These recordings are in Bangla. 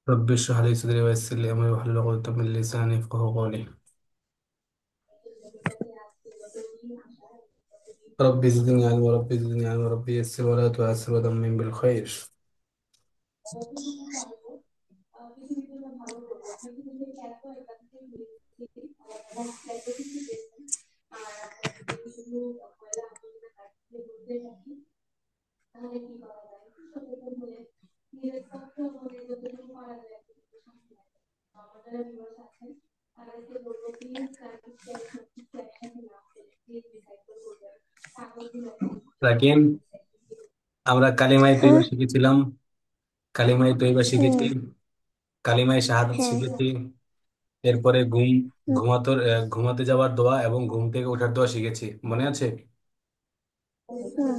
رب اشرح لي صدري ويسر لي امري واحلل عقدة من لساني يفقهوا قولي. ربي زدني علما وربي زدني علما وربي يسر ولا تعسر وتمم بالخير. রাকিন, আমরা কালিমায় তৈবা হ্যাঁ। শিখেছিলাম। কালিমায় তৈবা শিখেছি, হুম। কালিমায় শাহাদাত হ্যাঁ। শিখেছি। এরপরে ঘুমাতে যাওয়ার দোয়া এবং ঘুম থেকে ওঠার দোয়া শিখেছি, মনে আছে? হুম।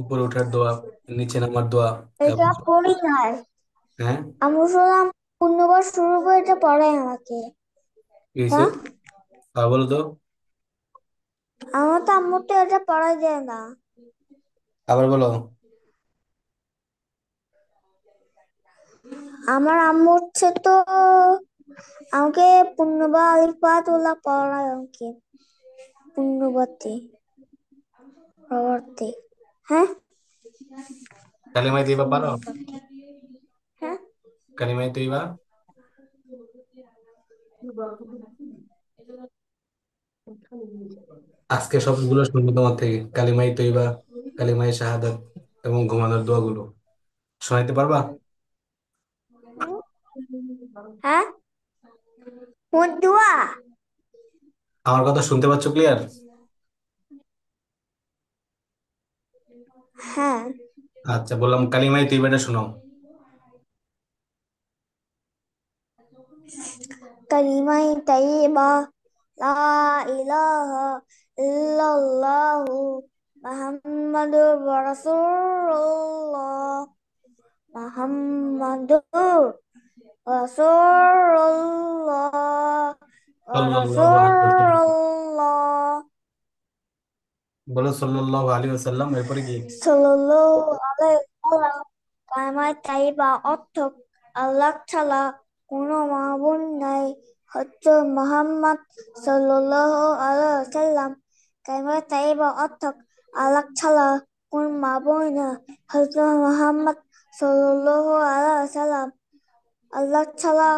উপরে ওঠার দোয়া, নিচে নামার দোয়া এবং এটা পড়ি নাই। হ্যাঁ, আমি শুনলাম পূর্ণবার শুরু করে এটা পড়ায় আমাকে। কি হয়েছে? হ্যাঁ। বলো তো, আমার তো আম্মু তো এটা পড়াই দেয় না। আবার বলো। আমার আম্মু হচ্ছে তো আমাকে পূর্ণবার আলিফ ওলা পড়ায় আমাকে পূর্ণবর্তী প্রবর্তী। হ্যাঁ। কালিমায় তৈবা পারো? হ্যাঁ। কালিমায় তৈবা আজকে সবগুলো শুনবো তোমার থেকে, কালিমাই তৈবা, কালিমাই শাহাদাত এবং ঘুমানোর দোয়াগুলো শোনাইতে পারবা? হ্যাঁ। কোন দোয়া? আমার কথা শুনতে পাচ্ছ ক্লিয়ার? হ্যাঁ। আচ্ছা, বললাম কালিমাই তৈবাটা শোনাও। কালিমাই তাইয়্যিবা লা ইলাহা ইল্লাল্লাহু মুহাম্মাদুর রাসূলুল্লাহ মুহাম্মাদুর রাসূলুল্লাহ সাল্লাল্লাহু আলাইহি ওয়াসাল্লাম। রাসূলুল্লাহ বলো সাল্লাল্লাহু আলাইহি ওয়াসাল্লাম, এরপরে কি? সাল্লাল্লাহু আলাইহি ওয়াসাল্লাম। কালিমায়ে তাইয়্যিবা অর্থ আল্লাহ ছাড়া কোনো মাবুদ নাই, হযরত মুহাম্মদ সাল্লাল্লাহু আলাইহি ওয়াসাল্লাম। কালিমায়ে তাইয়্যিবা অর্থ আল্লাহ ছাড়া কোনো মাবুদ নাই, হযরত মুহাম্মদ সাল্লাল্লাহু আলাইহি ওয়াসাল্লাম। আল্লাহ ছাড়া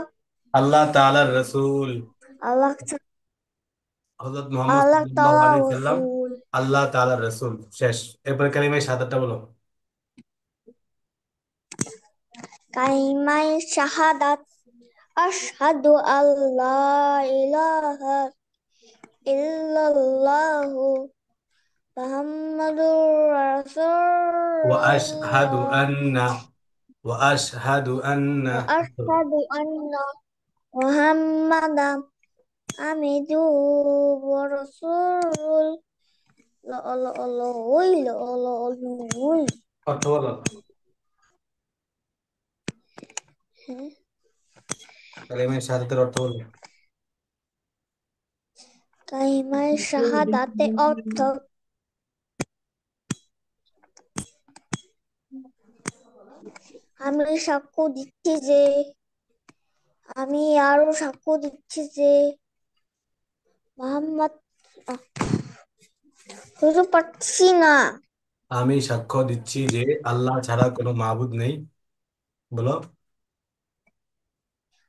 আল্লাহ তাআলার রাসূল আল্লাহ ছাড়া হযরত মুহাম্মদ আল্লাহ সাল্লাল্লাহু তাআলা আলাইহি সাল্লাম, রাসূল। আল্লাহ তাআলার রাসূল। শেষ। এরপরে কালিমায়ে শাহাদাতটা বলো। কালিমায়ে শাহাদাত আশহাদু আল্লা ইলাহা ইল্লাল্লাহু মুহাম্মাদুর ওয়া আশহাদু রাসূলুল্লাহ আন্না ওয়া আশহাদু আন্না ওয়া আশহাদু আন্না মুহাম্মাদান আবদুহু ওয়া রাসূলুহু। লা ইলাহা ইল্লাল্লাহ। অর্থ বলো। কালিমায়ে শাহাদাতের অর্থ বলো। কালিমায়ে শাহাদাতের অর্থ আমি সাক্ষ্য দিচ্ছি যে আমি আরো সাক্ষ্য দিচ্ছি যে মোহাম্মদ শুধু পাচ্ছি না। আমি সাক্ষ্য দিচ্ছি যে আল্লাহ ছাড়া কোনো মাবুদ নেই। বলো।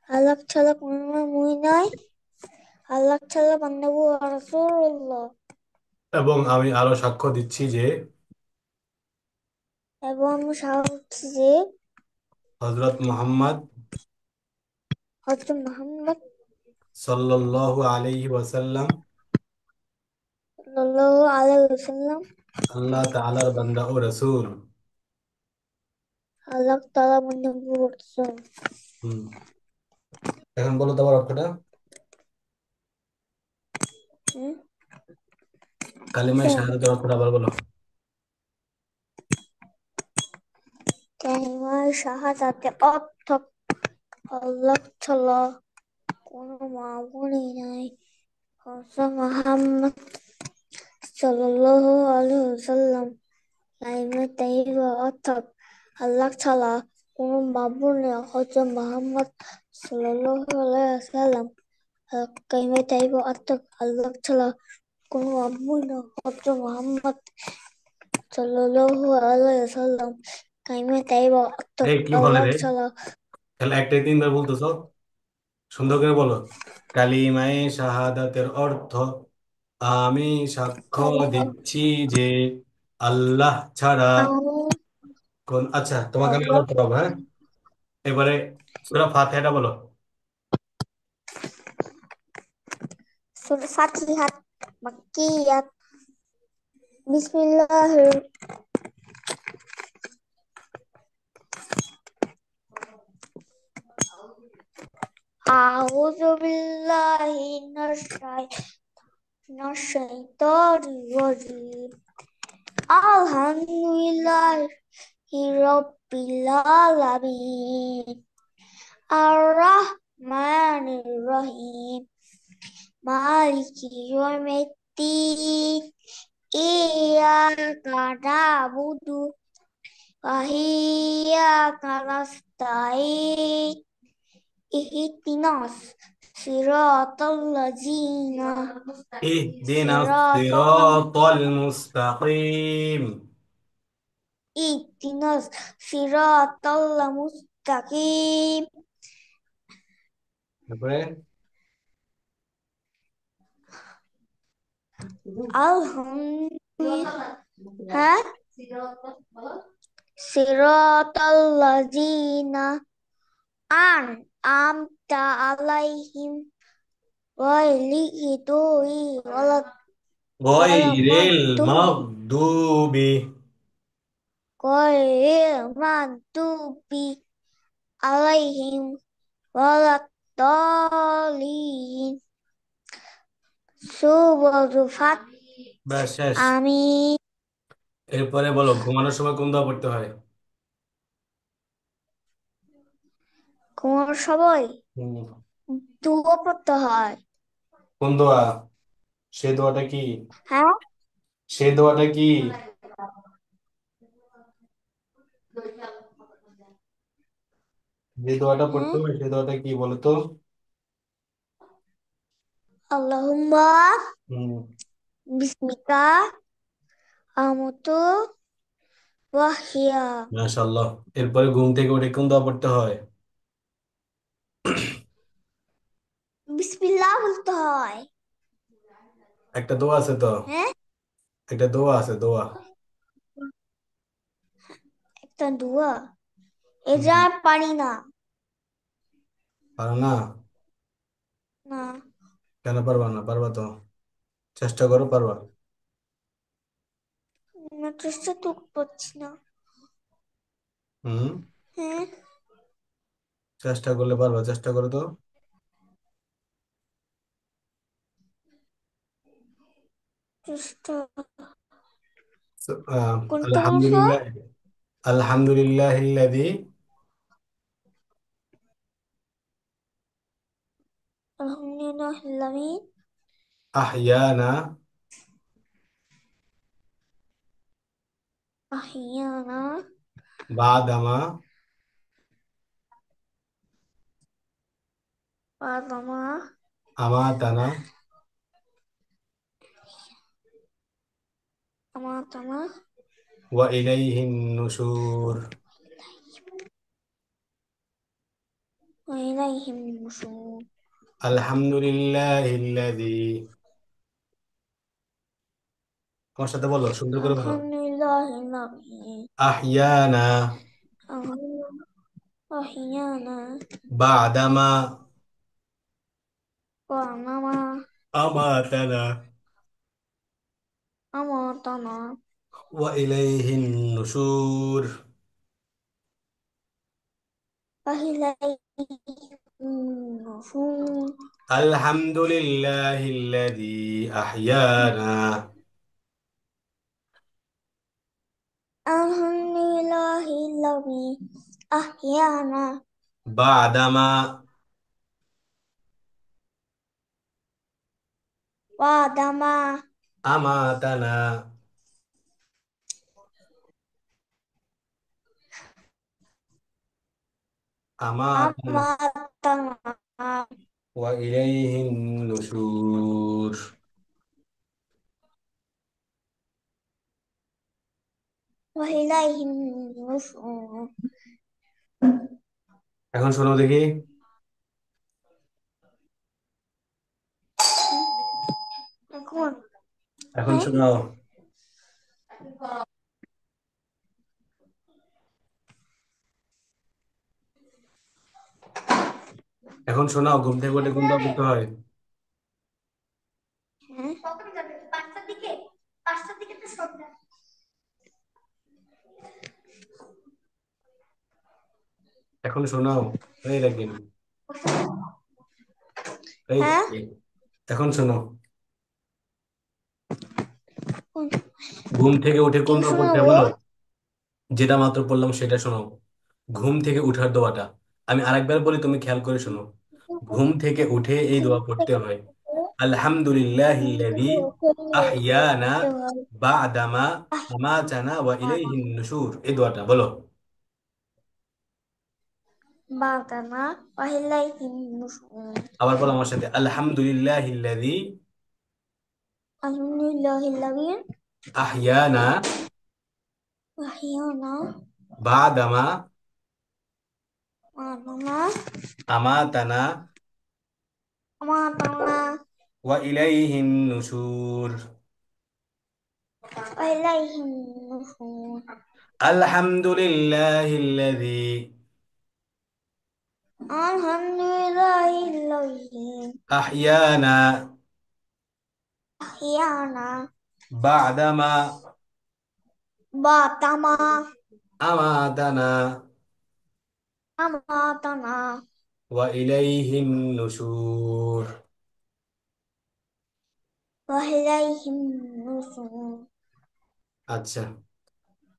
আল্লাহ ছাড়া কোনো মুই নাই। আল্লাহ ছাড়া বান্দাবু রাসূলুল্লাহ। এবং আমি আরো সাক্ষ্য দিচ্ছি যে এবং আমি সাক্ষ্য দিচ্ছি যে হযরত মুহাম্মদ হযরত মুহাম্মদ সাল্লাল্লাহু আলাইহি ওয়াসাল্লাম সাল্লাল্লাহু আলাইহি ওয়াসাল্লাম আল্লাহ তাআলার বান্দা ও রাসূল। আল্লাহ তাআলা বান্দাবু রাসূল। হুম, এখন বলো তোমার অর্থটা। হুম। কালিমায়ে শাহাদাতের অর্থটা আবার বলো। কালিমায়ে শাহাদাতের অর্থ আল্লাহ ছাড়া কোনো মাবুদই নাই, হযরত মুহাম্মদ সাল্লাল্লাহু আলাইহি ওয়াসাল্লাম। কালিমায়ে তাইয়্যিবা অর্থ আল্লাহ ছাড়া কোনো মাবুদ নেই হযরত মুহাম্মদ সাল্লাল্লাহু আলাইহি ওয়াসাল্লাম কালিমা তাইয়্যিবা অর্থাৎ আল্লাহ ছাড়া কোনো মাবুদ নেই হযরত মুহাম্মদ সাল্লাল্লাহু আলাইহি ওয়াসাল্লাম কালিমা তাইয়্যিবা অর্থাৎ এই কি বলে আল্লাহ রে? ছাড়া তাহলে একটাই তিনবার বলতেছো, সুন্দর করে বলো। কালিমায়ে শাহাদাতের অর্থ, আমি সাক্ষ্য কালিমা দিচ্ছি যে আল্লাহ ছাড়া আমি কোন, আচ্ছা তোমাকে আমি আল্লাহ বলতে পারবো, হ্যাঁ। এবারে সূরা ফাতিহাটা বলো। সূরা ফাতিহা মাক্কিয়াত বিসমিল্লাহির আউযু বিল্লাহি মিনাশ শাইতানির রাজিম আলহামদুলিল্লাহি রাব্বিল আলামিন আর রহমানির রহিম মালিকি ইয়াউমিদ্দিন ইyyaka na'budu wa iyyaka nasta'in ihdinas siratal ladzina ইহদিনাস siratal সিরাতাল মুস্তাকিম। ihdinas siratal mustaqim তারপরে alhamdulillah হ্যাঁ siratal ladzina amta alaihim ghayril গয়রিল walad মাগদুবি। ghayril maghdubi alaihim waladdallin সুবজুফাত ব্যাস শেষ। আমি এরপরে বলো ঘুমানোর সময় কোন দোয়া পড়তে হয়? কোন সবাই হুম, দুয়ো পড়তে হয় কোন দোয়া? সে দোয়াটা কি? হ্যাঁ সে দোয়াটা কি? যে দোয়াটা পড়তে হ্যাঁ হয় সে দোয়াটা কি বলো তো? আল্লাহুম্মা হুম। বিসমিকা আমুতু ওয়াহিয়া মাশাআল্লাহ। এরপরে ঘুম থেকে উঠে কোন দোয়া পড়তে হয়? বিসমিল্লাহ বলতে হয় একটা দোয়া আছে তো, হ্যাঁ একটা দোয়া আছে, দোয়া। একটা দোয়া এটা হুম। আর পারি না পারো না? না কেন পারবা না? পারবা তো, চেষ্টা করো, পারবা। না চেষ্টা তো করছি না হুম। হ্যাঁ চেষ্টা করলে পারবা, চেষ্টা করো তো। চেষ্টা আহ, কোনটা বলছো আলহামদুলিল্লাহ, আলহামদুলিল্লাহিল্লাযী আলহামদুলিল্লাহ আহইয়ানা আহিয়ানা বাদামা পাদামা আমাতানা আমাতামা ওয়া ইলাইহিন নুশুর। ওয়াইলাইহিম নুশুর আলহামদুলিল্লাহিল্লাযী, আমার সাথে বলো, সুন্দর করে বলো। আলহামদুলিল্লাহ আহইয়ানা আহিয়ানা বাদামা পানামা আমাতানা আমাতানা ওয়া ইলাইহিন নুশুর। ওয়াইলাইহিম নুশুর আলহামদুলিল্লাহিল্লাযী আহইয়ানা আলহামদুলিল্লাহিল্লাযী আহইয়ানা বাদামা ওয়াদামা আমাতানা أماتنا أماتنا وإليه النشور. وإليه النشور. এখন শোনো দেখি। এখন এখন হ্যাঁ শোনাও। এখন শোনাও, ঘুম থেকে উঠে কোন দোয়া করতে হয়? হ্যাঁ কখন যাবে? 5টার দিকে? 5টার দিকে তো সন্ধ্যা। এখন শোনাও। এই রাখেন। এই হ্যাঁ এখন শোনো। কোন- ঘুম থেকে উঠে কি কোন দোয়া পড়তে হয় শোনাবো? বলো। যেটা মাত্র পড়লাম সেটা শোনাও। ঘুম থেকে উঠার দোয়াটা আমি আরেকবার বলি, তুমি খেয়াল করে শোনো। ঘুম থেকে উঠে এই দোয়া পড়তে হয়। আলহামদুলিল্লাহিল্লাযী আহইয়ানা বা'দামা আমাতানা ওয়া ইলাইহিন নুশুর, এই দোয়াটা বলো। বাদানা ওয়াহিলাইহিন নুশুর। আবার বলো আমার সাথে, আলহামদুলিল্লাহিল্লাযী আলহামদুলিল্লাহিল্লাযী আহইয়ানা আহইয়ানা বা'দামা বাদানা আমাতানা আমাতানা ওয়া ইলাইহিন নুশুর। ওয়াহিলাইহিন নুশুর। আলহামদুলিল্লাহিল্লাযী আলহামদুলিল্লাহিল্লাযী আহইয়ানা আহইয়ানা বা'দামা বাদামা আমাতানা আমাতানা ওয়া ইলাইহিন নুশুর। ওয়াহিলাইহিন নুশুর। আচ্ছা,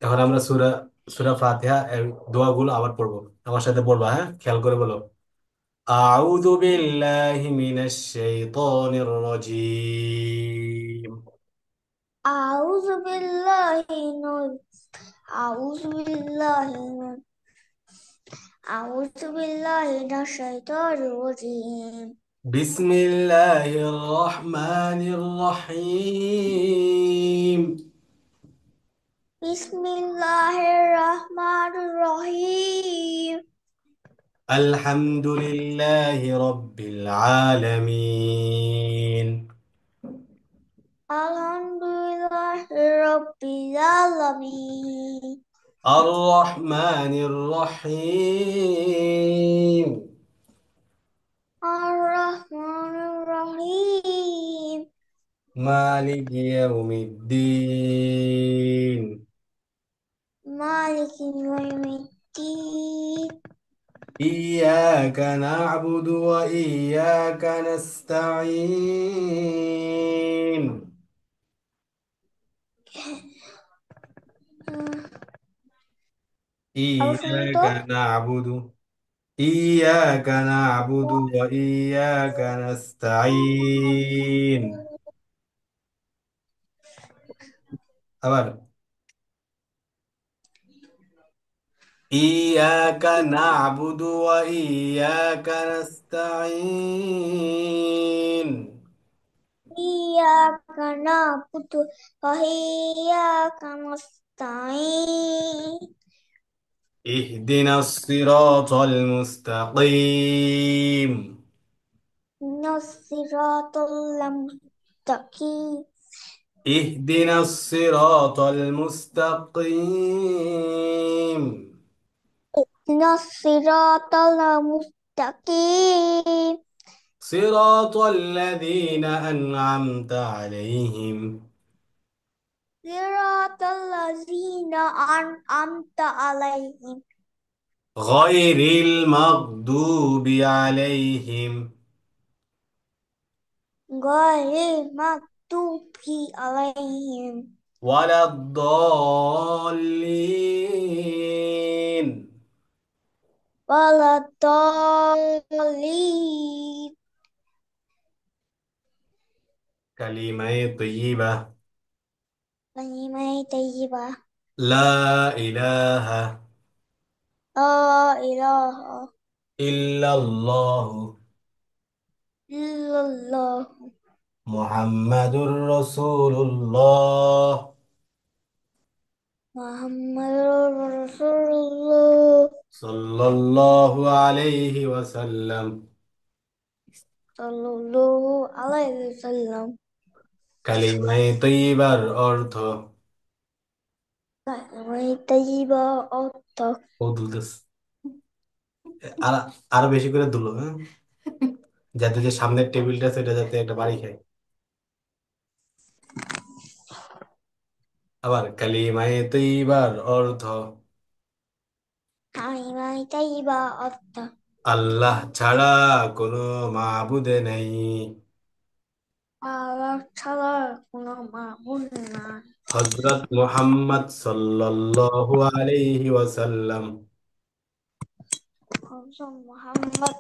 এখন আমরা সূরা সূরা ফাতিহা এর দোয়াগুলো আবার পড়বো। আমার সাথে পড়বা, হ্যাঁ, খেয়াল করে বলো। আউযু বিল্লাহি মিনাশ শাইতানির রাজীম। আউযু বিল্লাহি নুর আউযু বিল্লাহি নুর আউযু বিল্লাহি মিনাশ শাইতানির রাজীম। বিসমিল্লাহির রহমানির রহিম। বিসমিল্লাহির রহমানির রহিম। আলহামদুলিল্লাহি রাব্বিল আলামিন। আলহামদুলিল্লাহি রাব্বিল আলামিন। আর রহমানির রহিম। আর রহমানির রহিম। মালিকি ইয়াউমিদ্দিন। মালিকি ইয়াউমিদ্দিন। إياك نعبد وإياك نستعين. আবার শুনুন তো। إياك نعبد إياك نعبد وإياك نستعين. আবার, إياك نعبد وإياك نستعين. ইয়াকা নাবুদু ওয়া ইয়াকা নাস্তাঈন। اهدنا الصراط المستقيم. ইহদিনাস সিরাতাল মুস্তাকিম। اهدنا الصراط المستقيم. ইহদিনাস সিরাতাল মুস্তাকিম। صراط الذين أنعمت عليهم সিরাতাল লাযিনা আনআমতা আলাইহিম غير المغضوب عليهم গায়রিল মাগদুবি আলাইহিম ولا الضالين. ওয়ালাদ-দাল্লিন। كلمة طيبة. কালিমায়ে তাইয়্যিবা। لا إله লা ইলাহা ইল্লাল্লাহু ইল্লাল্লাহ মুহাম্মাদুর রাসূলুল্লাহ মুহাম্মাদুর রাসূলুল্লাহ সাল্লাল্লাহু আলাইহি ওয়াসাল্লাম। সাল্লাল্লাহু আলাইহি ওয়াসাল্লাম। কালিমায়ে তৈয়বার অর্থ। কালিমায়ে তাইয়্যিবা অর্থ ও দুলতেছে। আর আরো বেশি করে দুলো, হ্যাঁ, যাতে যে সামনের টেবিলটা সেটা যাতে একটা বাড়ি খায়। আবার কালিমায়ে তৈয়বার অর্থ। কালিমায়ে তাইয়্যিবা অর্থ আল্লাহ ছাড়া কোনো মাবুদে নেই। আল্লাহ ছাড়া কোনো মাবুদ নাই। হযরত মুহাম্মদ সাল্লাল্লাহু আলাইহি ওয়াসাল্লাম হযরত মুহাম্মদ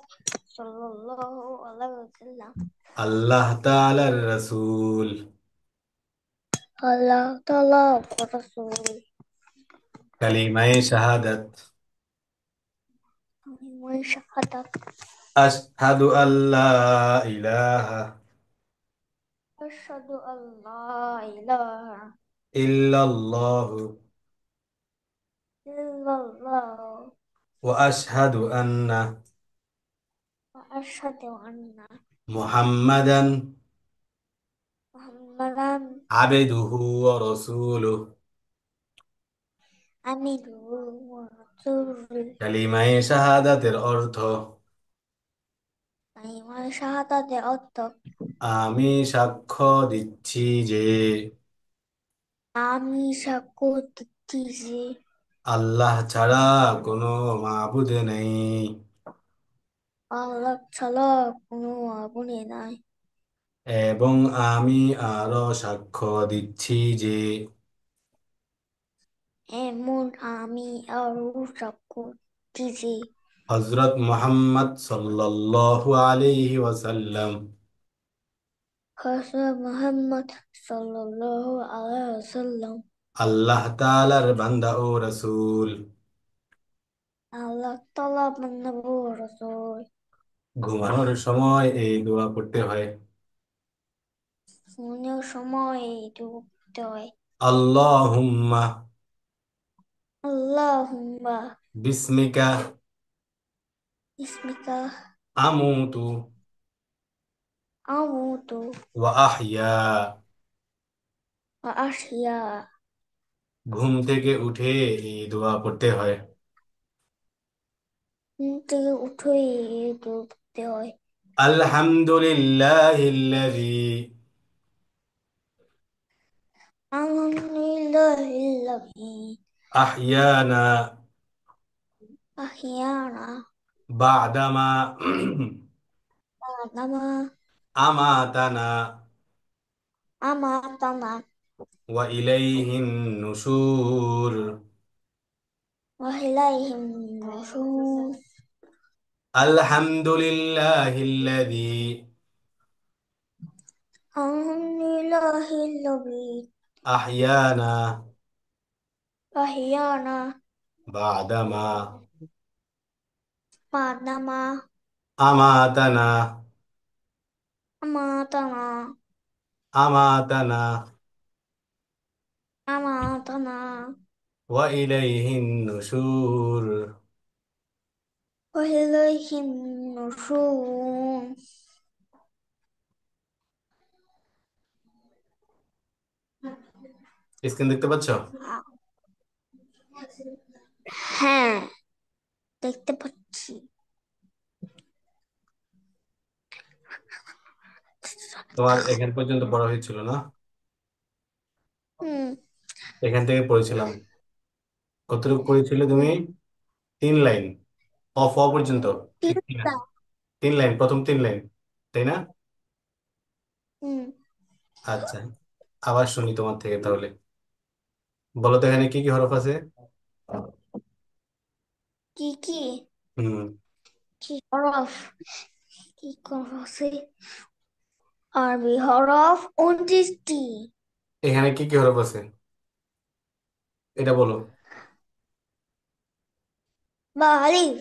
সাল্লাল্লাহু আলাইহি ওয়াসাল্লাম আল্লাহ তাআলার রাসূল। আল্লাহ তাআলা রাসূল। কালিমায়ে শাহাদাত। কালিমায়ে শাহাদাত আশহাদু আল্লা ইলাহা আশহাদু আল্লা ইলাহা ইল্লাল্লাহু ইল্লাল্লাহ ওয়া আশহাদু আন্না ওয়া আশহাদু আন্না মুহাম্মাদান মুহাম্মাদান আবদুহু ওয়া রাসূলুহু। আমিরুহু ওয়া রাসূলুহু। কালিমায়ে শাহাদাতের অর্থ। কালিমায়ে শাহাদাতের অর্থ আমি সাক্ষ্য দিচ্ছি যে আমি সাক্ষ্য দিচ্ছি যে আল্লাহ ছাড়া কোনো মাবুদ নেই, আল্লাহ ছাড়া কোনো মাবুদ নাই। এবং আমি আরো সাক্ষ্য দিচ্ছি যে এমন আমি আরো সাক্ষ্য দিচ্ছি হযরত মুহাম্মদ সাল্লাল্লাহু আলাইহি ওয়াসাল্লাম হযরত মুহাম্মদ সাল্লাল্লাহু আলাইহি ওয়াসাল্লাম আল্লাহ তাআলার বান্দা ও রাসূল। আল্লাহ তাআলা বান্দা ও রাসূল। ঘুমানোর সময় এই দোয়া পড়তে হয়। ঘুমানোর সময় এইটুকু পড়তে হয়। আল্লাহুম্মা আল্লাহুম্মা বিসমিকা ইসমিকা আমুতু আমুতু ওয়া আহইয়া। ওয়া আহইয়া। ঘুম থেকে উঠে এই দোয়া পড়তে হয়। ঘুম থেকে উঠেই এইটুকু পড়তে হয়। আলহামদুলিল্লাহিল্লাযী আলহামদুলিল্লাহিল্লাযী আহইয়ানা আহইয়ানা বা'দামা বা'দামা আমাতানা আমাতানা ওয়া ইলাইহিন নুশুর। ওয়া ইলাইহিন নুশুর। আলহামদুলিল্লাহিল্লাযী আলহামদুলিল্লাহিল্লাযী আহইয়ানা আহইয়ানা বা'দামা বা'দামা আমাতানা আমাতানা আমাতানা আমাতানা ওয়া ইলাইহিন নুশুর। ওয়া ইলাইহিন নুশুর। স্ক্রিন দেখতে পাচ্ছ? হ্যাঁ, দেখতে পাচ্ছি। তোমার এখান পর্যন্ত পড়া হয়েছিল না? হুম এখান থেকে পড়েছিলাম। কতটুকু পড়েছিলে তুমি? হুম 3 লাইন, অ পর্যন্ত। ঠিক কিনা? তিনটা 3 লাইন, প্রথম 3 লাইন, তাই না? হুম আচ্ছা, আবার শুনি তোমার থেকে তাহলে। বলো তো এখানে কি কি হরফ আছে? কি কি হুম। কি হরফ কি হরফ আছে? আরবি হরফ 29টি। এখানে কি কি হরফ আছে এটা বলো। বা আলিফ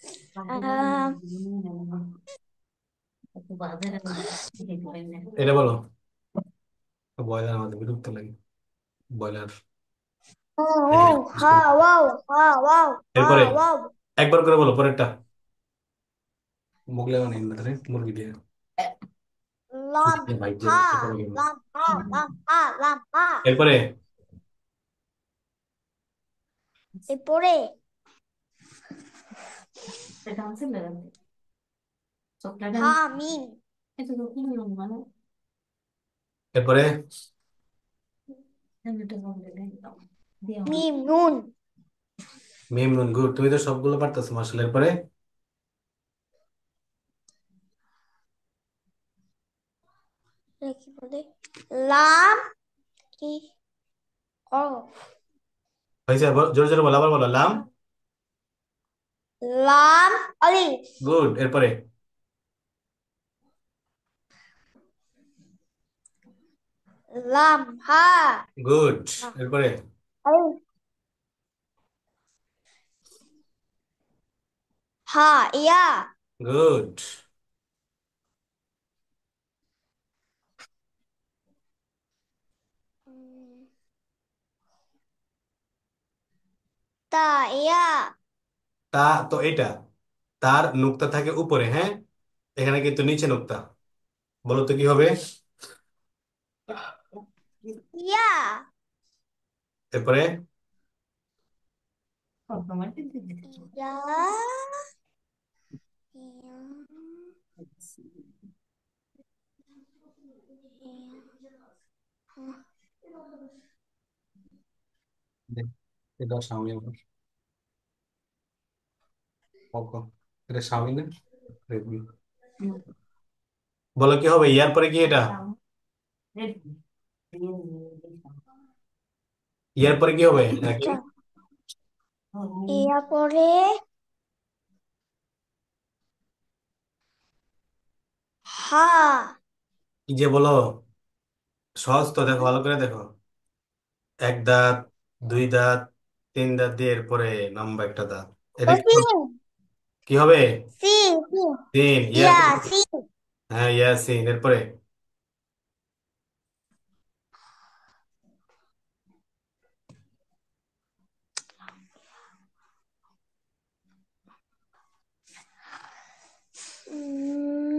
আহ, এটা বলো। ব্রয়লার আমাদের বিরক্ত লাগে। ব্রয়লার। ও ও হা ওয়াও হা ওয়াও হা এরপরে ওয়াও একবার করে বলো পরেরটা। মুগলে মানে মুরগি দিয়ে লাম চুটিয়ে ভাই দিয়ে হা এরপরে কি বলো? লাম হা লাম হা লাম হা এরপরে এরপরে হা মিম এরপরে মিম নুন মিম নুন গুড, তুমি তো সবগুলো পারতেছো মার্শাল। এরপরে এটা কি বলে লাম কি কফ হয়েছে, জোরে জোরে বলো, আবার বলো লাম। লাম আলিফ গুড। এরপরে লাম হা গুড। না এরপরে আলিফ হা ইয়া গুড। তা ইয়া তা তো এটা, তার নুক্তা থাকে উপরে, হ্যাঁ, এখানে কিন্তু নিচে নুক্তা। বলো তো কি হবে? ইয়া এরপরে ইয়া ইয়া এটা স্বামী আমার। ওকে, এটা স্বামী না? রেডমি। বলো কি হবে ইয়ার পরে কি এটা? ইয়ার পরে কি হবে নাকি? আচ্ছা ইয়া পরে হা কি যে বলো, সহজ তো, দেখো ভালো করে দেখো। এক দাঁত, দুই দাঁত, তিন দাঁত দিয়ে এরপরে লম্বা একটা দাঁত। এটা কি হবে? সিন কি হবে? সিন সিন তিন। ইয়ার ইয়া পরে সিন হ্যাঁ ইয়াসিন। এরপরে উম,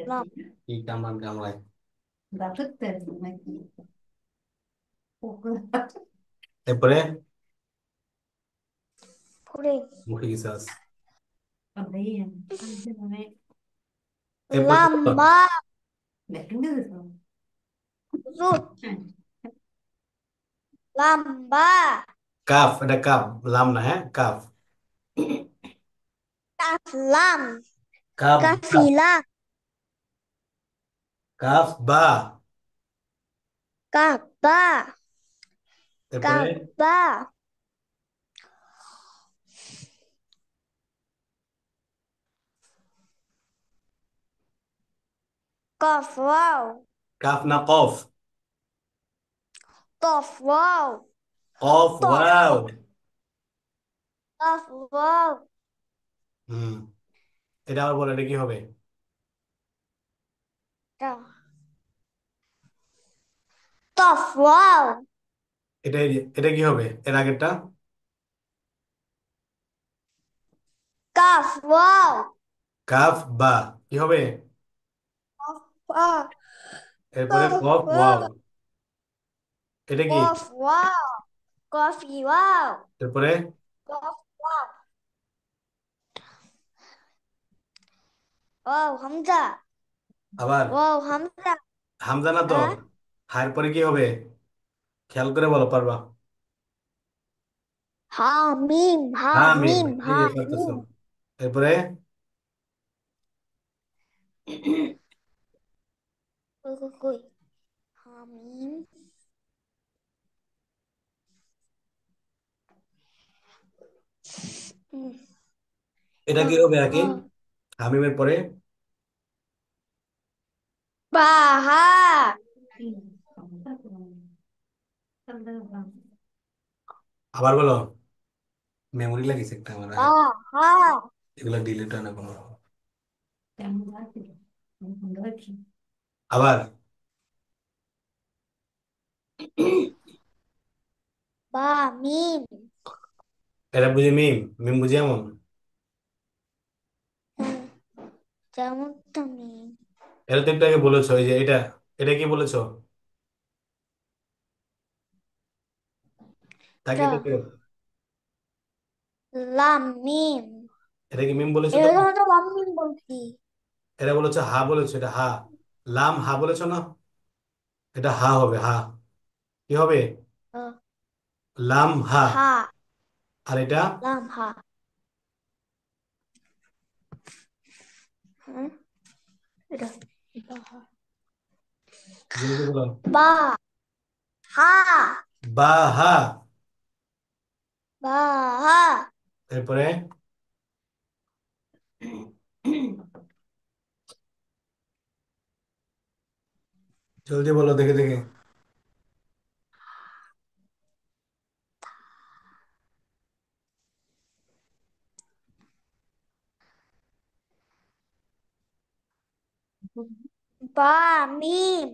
লাম কি কামড়ান কামড়ায়। এরপরে পরে মুখে কিছু আছে। এরপরে বলো। লাম্বা জুত লাম্বা কাফ, এটা কাফ, লাম না, হ্যাঁ কাফ। কাফলাম কাফ বা। কাফিলা কাফ বা। কাবা এরপরে কাবা কফ ওয়াও কাফ না কফ? কফ ওয়াও কফ কফ ওয়াও। কফ ওয়াও হুম, এটা আবার বলো, এটা কি হবে? কফ ওয়াও এটা এটা কি হবে এর আগেরটা? কফ ওয়াও কাফ বা। কি হবে? কফ এরপরে কফ ওয়াও। ওয়াও এটা কি? কফ ওয়াও কফি ওয়াও এরপরে কফ ওয়াও ওয়াও হামজা আবার ওয়াও হামজা হামজা না তো। হ্যাঁ হায়ের পরে কি হবে? খেয়াল করে বলো, পারবা? হামিম হ্যাঁ মিম, হামিম এই যে পারতেছো। হামিম এরপরে কই কই কই হামিম হুম, এটা হা কি হবে নাকি? হা হামিমের পরে বাহা আবার বলো। মেমোরি লাগিস একটা আমার বা হা এগুলা ডিলিট হয় না কোনো। আবার। বা মিম। এটা বুঝি মিম? মিম বুঝি এমন? হ্যাঁ, যেমন তো মিম। এটা তো একটু আগে বলেছো, এই যে এটা, এটা কি বলেছো? তাকে এটা এটা লাম মিম। এটা কি মিম বলেছো এটা তুমি? তো লাম মিম বলছি। এটা বলেছো হা, বলেছো এটা হা। লাম হা বলেছো না? এটা হা হবে, হা। কি হবে? আহ, লাম হা। হা আর এটা? লাম হা। হ্যাঁ, এটা বা হা। জলদি বলো। বা হা বা হা। বা হা। এরপরে? জলদি বলো, দেখে দেখে। বা মিম।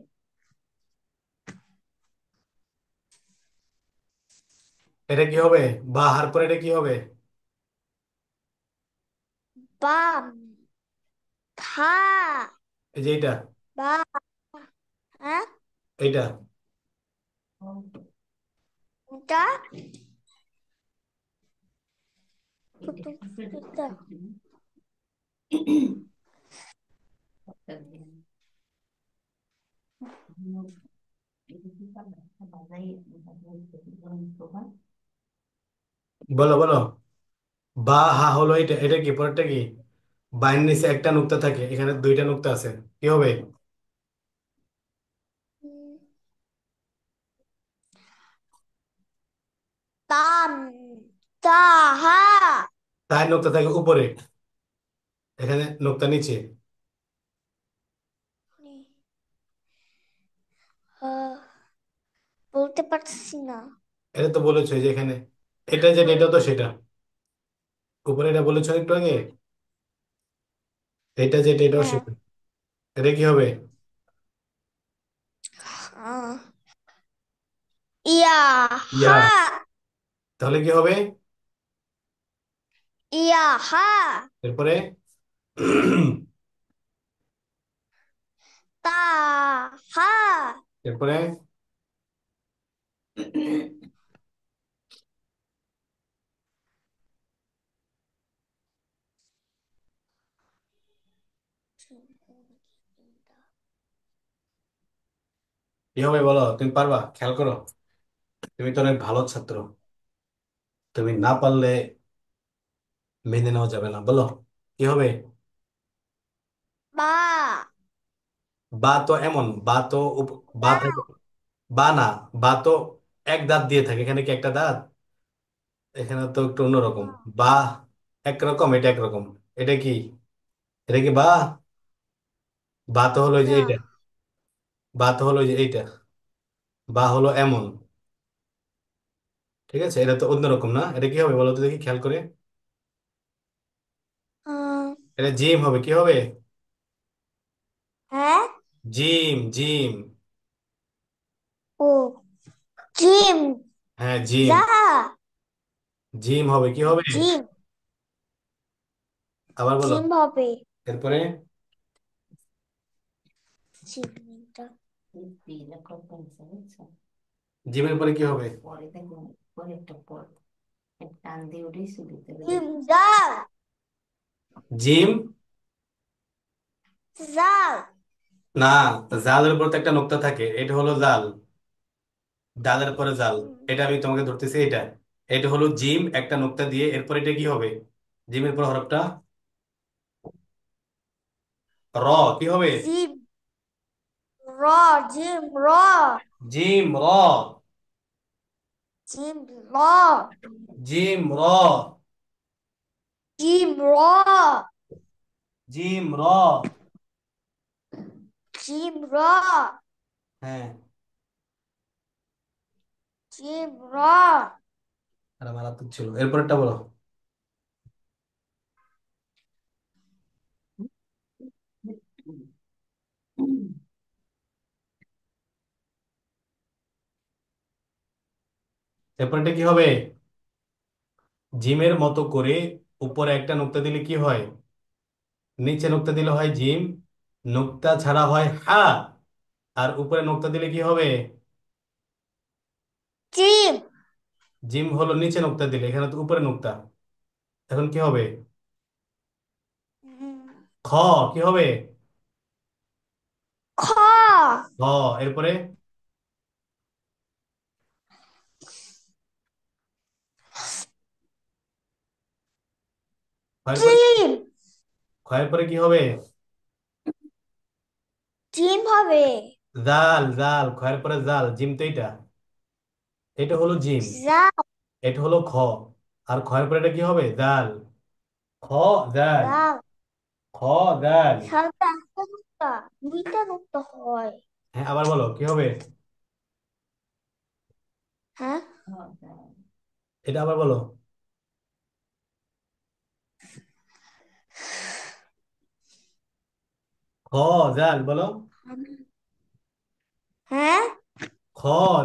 এটা কি হবে? বা হার পরে এটা কি হবে? বা হা এই যে এটা, বা হ্যাঁ এইটা। এটা এটা বলো বলো। বা হা হলো এটা, এটা কি পরেরটা কি? বাইন নিচে একটা নুক্তা থাকে, এখানে দুইটা নুক্তা আছে। কি হবে? উম, তাম তাহা তাই নুক্তা থাকে উপরে, এখানে নুক্তা নিচে। আহ, বলতে পারছি না। এটা তো বলেছো যে এখানে, এটা যেটা এটা তো সেটা উপরে, এটা বলেছো একটু আগে। এটা যেটা এটাও হ্যাঁ সেটা। এটা কি হবে? আহ, ইয়া ইয়া। হা তাহলে কি হবে? ইয়া হা এরপরে? তা হা এরপরে? কি হবে বলো, তুমি পারবা? খেয়াল করো, তুমি তো অনেক ভালো ছাত্র, তুমি না পারলে মেনে নেওয়া যাবে না। বলো কি হবে? বা বা তো এমন, বা তো বা বা থাকে, বা না, বা তো এক দাঁত দিয়ে থাকে, এখানে কি একটা দাঁত? এখানে তো একটু অন্যরকম। বা একরকম, এটা একরকম। এটা কি? এটা কি বা? বা তো হলো এই যে না এইটা, বা তো হলো এই যে এইটা, বা হলো এমন। ঠিক আছে, এটা তো অন্যরকম না? এটা কি হবে বলো তো দেখি খেয়াল করে। আহ, এটা জিম হবে, কি হবে? হ্যাঁ জিম, জিম। ও জিম হ্যাঁ জিম। যা জিম হবে, কি হবে? জিম আবার বলো। জিম হবে এরপরে? জিমটা জিমের পরে কি হবে? জিম জাল জিম। জাল না, জালের উপর তো একটা নোক্তা থাকে, এটা হলো জাল। ডালের পরে জাল। এটা আমি তোমাকে ধরতেছি, এটা, এটা হলো জিম একটা নোক্তা দিয়ে, এরপর এটা কি হবে? জিমের পর হরফটা র, কি হবে? জিম র জিম র জিম র। জিম র জিম র। জিম র জিম র। জিম র হ্যাঁ। জিম র। আর মারাত্মক ছিল। এরপরটা বলো। এরপরটা কি হবে? জিমের মতো করে উপরে একটা নোক্তা দিলে কি হয়? নিচে নোক্তা দিলে হয় জিম, নোক্তা ছাড়া হয় হা, আর উপরে নোক্তা দিলে কি হবে? জিম। জিম হলো নিচে নোক্তা দিলে, এখানে তো উপরে নোক্তা। এখন কি হবে? উম, খ। কি হবে? খ। খ। এরপরে খয়ের পরে, জিম। খয়ের পরে কি হবে? জিম হবে। জাল। জাল, খয়ের পরে জাল, জিম তো এটা, এটা হলো জিম, যা। এটা হলো খ। আর খয়ের পরে এটা কি হবে? জাল। খ। জাল। যা। খ। জাল। সাথে একটা নুক্তা, দুইটা নুক্তা হয়। হ্যাঁ, আবার বলো কি হবে? হ্যাঁ। এটা আবার বলো। খ। জাল বলো। হ্যাঁ। খ।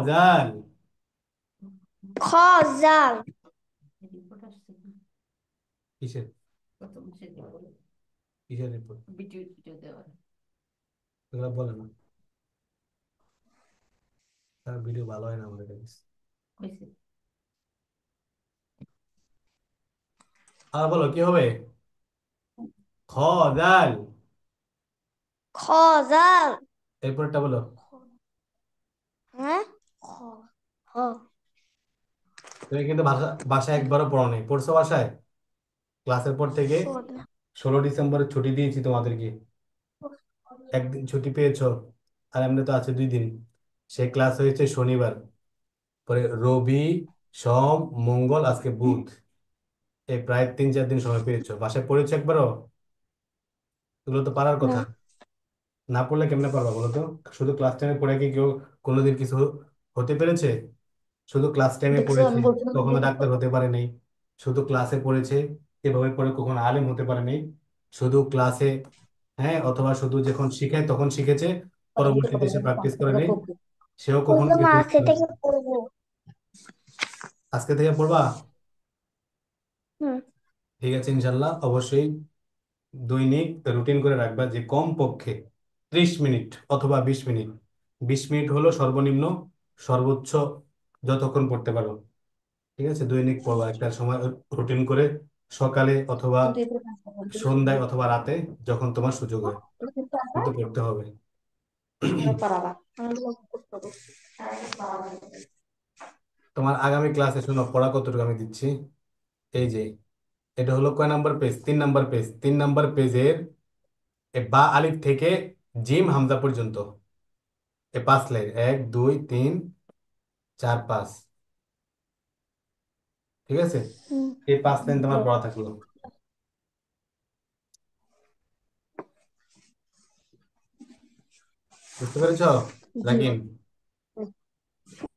জাল। খ। জাল। কিসের? কিসের রিপোর্ট? এগুলো বলে না, তার ভিডিও ভালো হয় না আমাদের কাছে। আর বলো কি হবে? খ। জাল। খ। জাল। এরপরটা বলো। হ্যাঁ। খ। খ। তুমি কিন্তু বাসায় একবারও পড়ো নাই, পড়ছো বাসায়? ক্লাসের পর থেকে শোনা। 16 ডিসেম্বরে ছুটি দিয়েছি তোমাদেরকে, একদিন ছুটি পেয়েছো। আর এমনি তো আছে 2 দিন। সে ক্লাস হয়েছে শনিবার, পরে রবি, সোম, মঙ্গল, আজকে বুধ। এই প্রায় 3-4 দিন সময় পেয়েছো, বাসায় পড়েছো একবারও? এগুলো তো পারার না। কথা। না পড়লে কেমনে পারবা বলো তো? শুধু ক্লাস টাইমে পড়ে কি কেউ কোনোদিন কিছু হতে পেরেছে? শুধু ক্লাস টাইমে দেখছো পড়েছে, আমি বলছিলাম কখনো দেখে ডাক্তার করো। হতে পারে নাই। শুধু ক্লাসে পড়েছে, এভাবে পড়ে কখনো আলেম হতে পারে নাই। শুধু ক্লাসে, হ্যাঁ, অথবা শুধু যখন শিখায় তখন শিখেছে, পরবর্তীতে সে প্র্যাকটিস করে নেই, সেও কখনো বললাম কিছু। আজকে থেকে করবো। আজকে থেকে পড়বা? হুম। ঠিক আছে, ইনশাল্লাহ, অবশ্যই দৈনিক রুটিন করে রাখবা যে কমপক্ষে 30 মিনিট অথবা 20 মিনিট। 20 মিনিট হলো সর্বনিম্ন, সর্বোচ্চ যতক্ষণ পড়তে পারো। ঠিক আছে, দৈনিক পড়বা একটা সময় রুটিন করে, সকালে অথবা কিন্তু এদের কাজটা বন্ধ করে সন্ধ্যায় দিই। অথবা রাতে, যখন তোমার সুযোগ হয়। এটা কিন্তু আমরা কিন্তু পড়তে হবে। আমরা পারাবা আমরা করতে হবে। তোমার আগামী ক্লাসে শোনো পড়া কতটুকু আমি দিচ্ছি। এই যে, এটা হলো কয় number page? 3 number page. 3 number পেজের বা আলিফ থেকে জিম হামজা পর্যন্ত, 5 লাইন, 1 2 3 4 5। ঠিক আছে, হুম। এই 5 লাইন তোমার পড়া থাকলো। বুঝতে পেরেছ? জি। রাকিন?